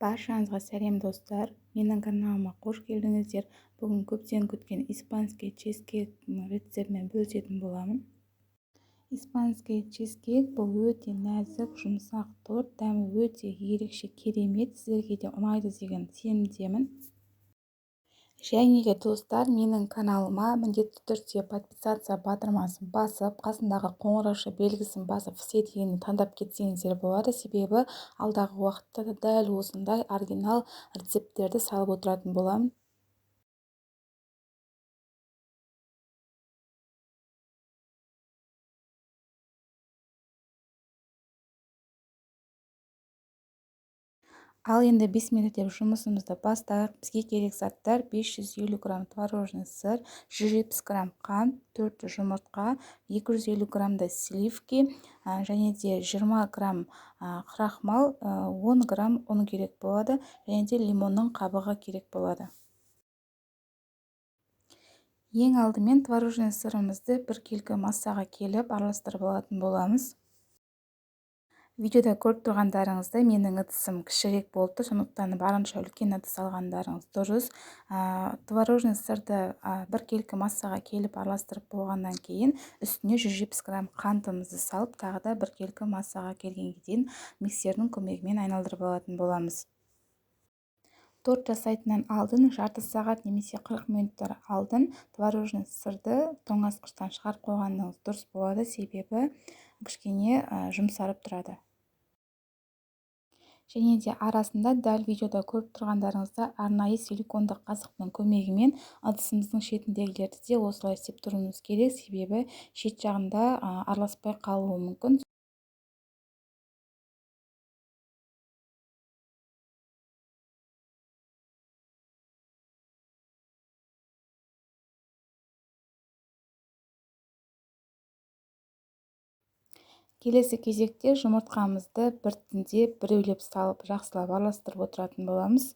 Баршаңызға сәлем достар. Менің каналыма қош келдіңіздер. Бүгін көптен күткен испанский чизкейк рецептімен бөлісетін боламын. Испанский чизкейк бұл өте нәзік, жұмсақ торт, дәмі өте ерекше, керемет. Сіздерге де ұнайды деген сенімдемін. Және де достар, менің каналыма міндетті түрде подписация батырмасын басып, қасындағы қоңырауша белгісін басып, все дегенді таңдап кетсеңіздер болады. Себебі алдағы уақытта да дәл осындай оригинал рецепттерді салып отыратын боламын. Ал енді бисмилла деп жұмысымызды бастайық. Бізге керек заттар: 550 грамм творожный сыр, 170 грамм қант, 4 жұмыртқа, 250 граммдай сливки, және де 20 грамм крахмал, 10 грамм ұн керек болады, және де лимонның қабығы керек болады. Ең алдымен творожный сырымызды біркелкі массаға келіп араластырып алатын боламыз. Видеода көріп тұрғандарыңызда менің ыдысым кішірек болды, сондықтан барынша үлкен ыдыс алғандарыңыз дұрыс. Творожный сырды біркелкі массаға келіп араластырып болғаннан кейін үстіне 170 грамм қантымызды салып, тағы да біркелкі массаға келгенге дейін миксердің көмегімен айналдырып алатын боламыз. Торт жасайтыннан алдын жарты сағат немесе 40 минуттар алдын творожный сырды тоңазытқыштан шығарып қойғаныңыз дұрыс болады, себебі кішкене жұмсарып тұрады. Және де арасында дәл видеода көріп тұрғандарыңызда арнайы силикондық қасықтың көмегімен ыдысымыздың шетіндегілерді де осылай істеп тұруымыз керек, себебі шет жағында араласпай қалуы мүмкін. Келесі кезекте жұмыртқамызды біртіндеп біреулеп салып, жақсылап араластырып отыратын боламыз.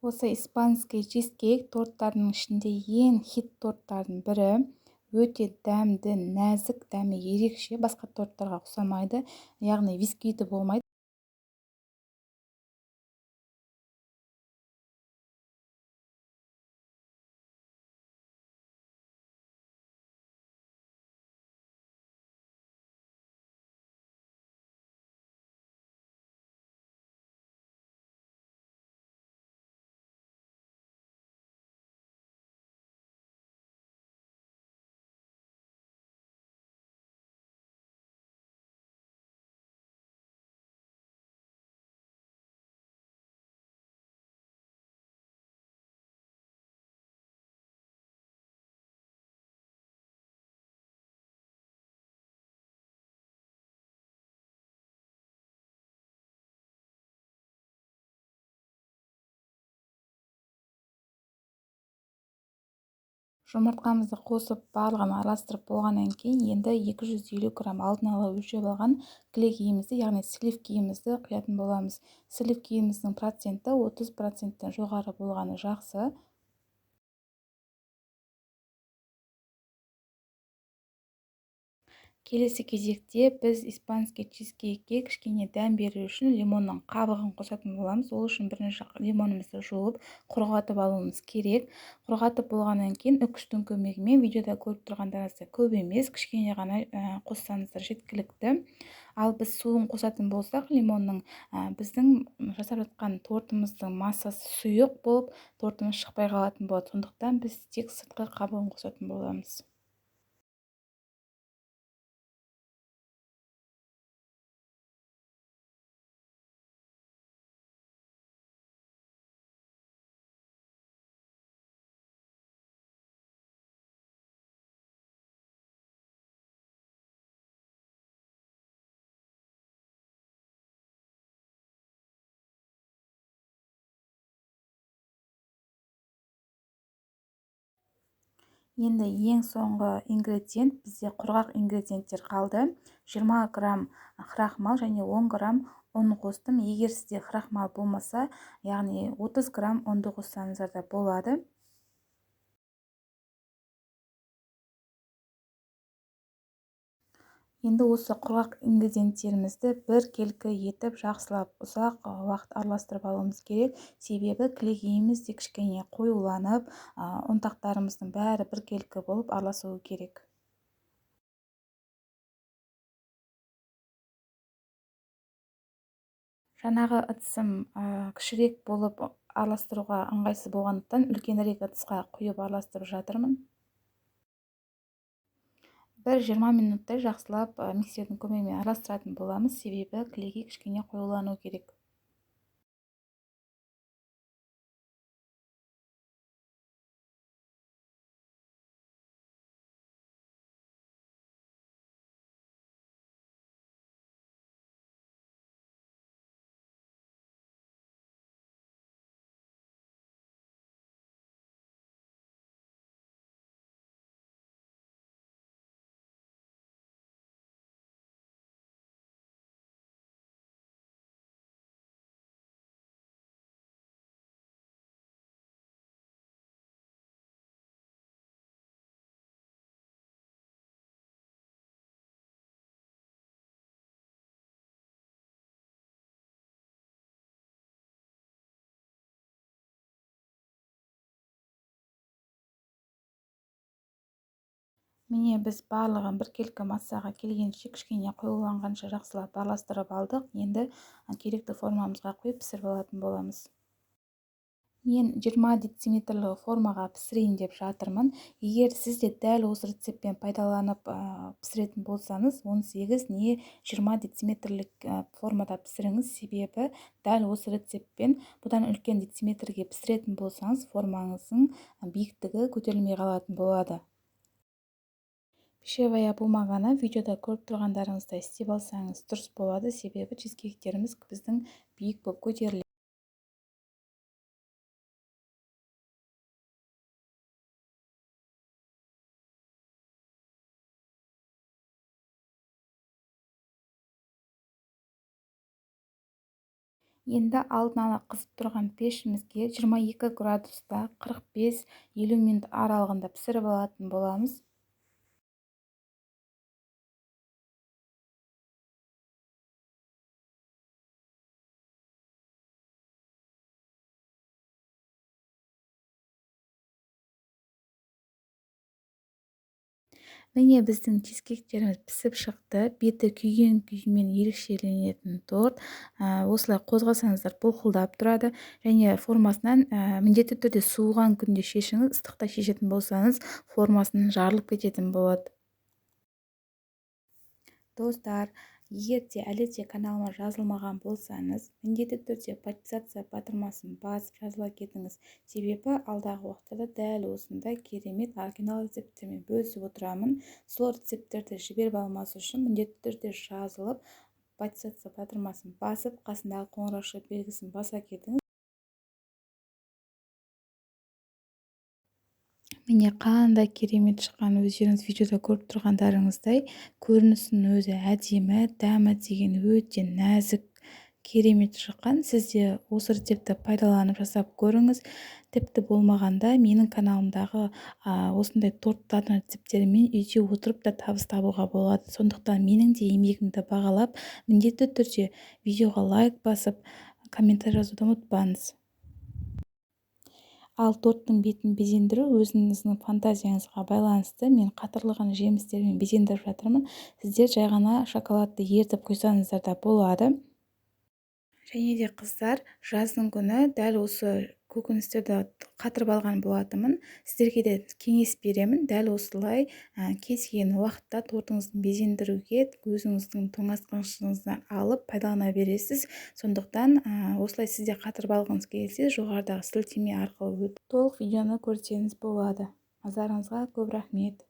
Осы испанский чизкейк торттарының ішінде ең хит торттардың бірі. Өте дәмді, нәзік, дәмі ерекше, басқа торттарға ұқсамайды, яғни бисквиті болмайды. Жұмыртқамызды қосып, барлығын араластырып болғаннан кейін енді 250 грамм алдын ала өлшеп алған кілегейімізді, яғни сливкиімізді құятын боламыз. Сливкиіміздің проценті 30%-тен жоғары болғаны жақсы. Келесі кезекте біз испанский чизкейкке кішкене дәм беру үшін лимонның қабығын қосатын боламыз. Ол үшін бірінші лимонымызды жуып, құрғатып алуымыз керек. Құрғатып болғаннан кейін үккіштің көмегімен, видеода көріп тұрғандарыңызда көп емес, кішкене ғана қоссаңыздар жеткілікті. Ал біз суын қосатын болсақ, лимонның біздің жасап жатқан тортымыздың массасы сұйық болып, тортымыз шықпай қалатын болады. Сондықтан біз тек сыртқы қабығын қосатын боламыз. Енді ең соңғы ингредиент, бізде құрғақ ингредиенттер қалды. 20 грамм крахмал және 10 грамм ұн қостым. Егер сізде крахмал болмаса, яғни 30 грамм ұнды қоссаңыздар да болады. Енді осы құрғақ ингредиенттерімізді біркелкі етіп жақсылап ұзақ уақыт араластырып алуымыз керек. Себебі кілегейіміз де кішкене қоюланып, ұнтақтарымыздың бәрі біркелкі болып араласуы керек. Жаңағы ыдысым кішірек болып араластыруға ыңғайсыз болғандықтан үлкенірек ыдысқа құйып араластырып жатырмын. Бір 20 минуттай жақсылап миксердің көмегімен араластыратын боламыз, себебі кілегей кішкене қоюлану керек. Міне біз барлығын біркелкі массаға келгенше кішкене қоюланғанша жақсылап араластырып алдық. Енді керекті формамызға құйып пісіріп алатын боламыз. Мен 20 дециметрлі формаға пісірейін деп жатырмын. Егер сіз де дәл осы рецептпен пайдаланып пісіретін болсаңыз, 18 не 20 дециметрлік формада пісіріңіз. Себебі дәл осы рецептпен бұдан үлкен дециметрге пісіретін болсаңыз, формаңыздың биіктігі көтерілмей қалатын болады. Пищевая бумаганы видеода көріп тұрғандарыңыздай істеп алсаңыз дұрыс болады, себебі чизкейктеріміз біздің биік болып көтеріледі. Енді алдын ала қызып тұрған пешімізге 22 градуста 45-50 минут аралығында пісіріп алатын боламыз. Міне біздің чизкейктеріміз пісіп шықты. Беті күйген күйімен ерекшеленетін торт. Осылай қозғасаңыздар бұлқылдап тұрады. Және формасынан міндетті түрде суыған күнде шешіңіз. Ыстықта шешетін болсаңыз, формасынан жарылып кететін болады. Достар, егер де әлі де каналыма жазылмаған болсаңыз, міндетті түрде подписаться батырмасын басып жазыла кетіңіз. Себебі алдағы уақытта дәл осындай керемет оригинал рецепттермен бөлісіп отырамын. Сол рецепттерді жіберіп алмас үшін міндетті түрде жазылып, подписаться батырмасын басып, қасындағы қоңырау белгісін баса кетіңіз. Міне қандай керемет шыққан, өздеріңіз видеода көріп тұрғандарыңыздай, көрінісінің өзі әдемі, дәмі деген өте нәзік, керемет шыққан. Сіз де осы рецепті пайдаланып жасап көріңіз. Тіпті болмағанда менің каналымдағы осындай торттардың рецепттерімен үйде отырып та табыс табуға болады. Сондықтан менің де еңбегімді бағалап, міндетті түрде видеоға лайк басып, комментарий жазуды ұмытпаңыз. Ал торттың бетін безендіру өзіңіздің фантазияңызға байланысты. Мен қатырылған жемістермен безендіріп жатырмын. Сіздер жай ғана шоколадты ертіп құйсаңыздар да болады. Және де қыздар, жаздың күні дәл осы көкөністерді қатырып алған болатынмын. Сіздерге де кеңес беремін. Дәл осылай кез келген уақытта тортыңызды безендіруге өзіңіздің тоңазытқышыңыздан алып пайдалана бересіз. Сондықтан осылай сізде қатырып алғыңыз келсе, жоғарыдағы сілтеме арқылы толық видеоны көрсеңіз болады. Назарыңызға көп рахмет.